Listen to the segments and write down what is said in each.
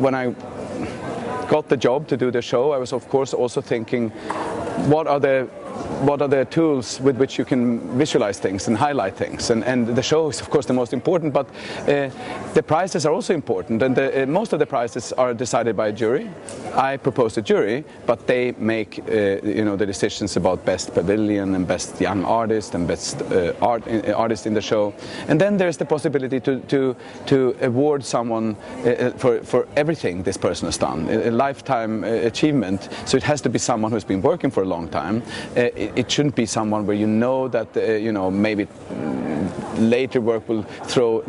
When I got the job to do the show, I was of course also thinking, what are the tools with which you can visualize things and highlight things, and the show is of course the most important, but the prizes are also important, and most of the prizes are decided by a jury. I propose a jury, but they make the decisions about best pavilion and best young artist and best artist in the show, and then there's the possibility to award someone for everything this person has done, a lifetime achievement. So it has to be someone who's been working for a long time. It shouldn't be someone where you know that maybe later work will throw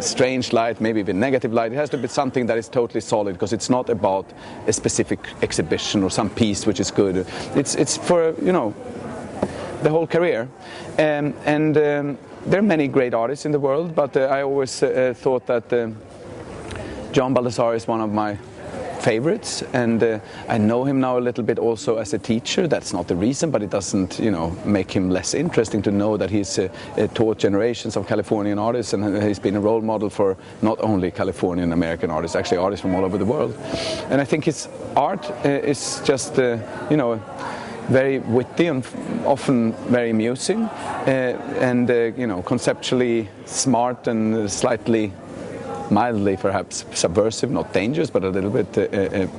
strange light, maybe even negative light. It has to be something that is totally solid, because it's not about a specific exhibition or some piece which is good. It's for the whole career, and there are many great artists in the world, but I always thought that John Baldessari is one of my favorites, and I know him now a little bit also as a teacher. That's not the reason, but it doesn't make him less interesting to know that he's taught generations of Californian artists, and he's been a role model for not only Californian American artists, actually artists from all over the world. And I think his art is just very witty and often very amusing, and conceptually smart and slightly, mildly perhaps subversive, not dangerous, but a little bit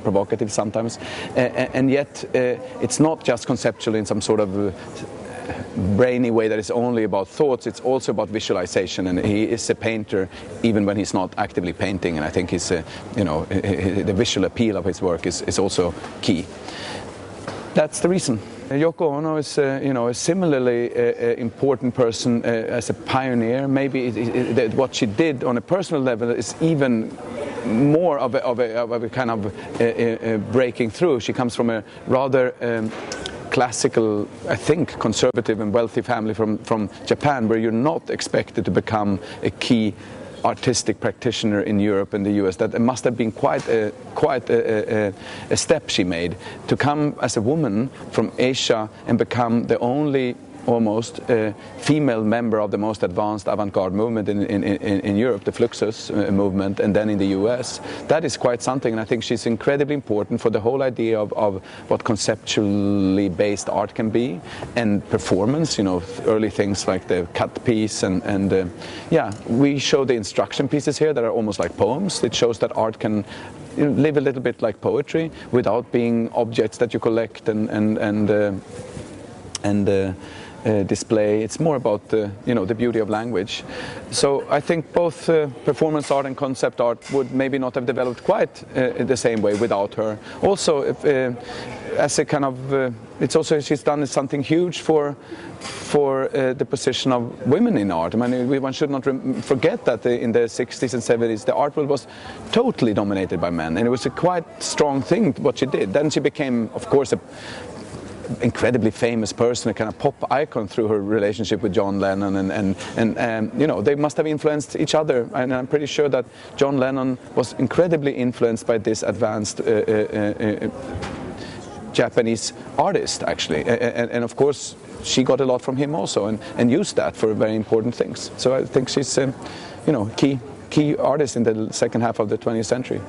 provocative sometimes, and yet it's not just conceptual in some sort of brainy way that is only about thoughts. It's also about visualization, and he is a painter even when he's not actively painting, and I think his the visual appeal of his work is also key. That's the reason. Yoko Ono is, a similarly important person as a pioneer. Maybe what she did on a personal level is even more of a kind of breaking through. She comes from a rather classical, I think, conservative and wealthy family from Japan, where you're not expected to become a key artistic practitioner in Europe and the US. That must have been quite a step she made, to come as a woman from Asia and become the only almost female member of the most advanced avant-garde movement in Europe, the Fluxus movement, and then in the US. That is quite something, and I think she's incredibly important for the whole idea of what conceptually based art can be, and performance, early things like the cut piece, and we show the instruction pieces here that are almost like poems. It shows that art can live a little bit like poetry without being objects that you collect and display. It's more about the beauty of language. So I think both performance art and concept art would maybe not have developed quite the same way without her. Also, as a kind of, it's also, she's done something huge for the position of women in art. I mean, one should not forget that in the 60s and 70s, the art world was totally dominated by men, and it was a quite strong thing what she did. Then she became, of course, a incredibly famous person, a kind of pop icon through her relationship with John Lennon, and they must have influenced each other, and I'm pretty sure that John Lennon was incredibly influenced by this advanced Japanese artist, actually, and of course she got a lot from him also, and used that for very important things. So I think she's key artist in the second half of the 20th century.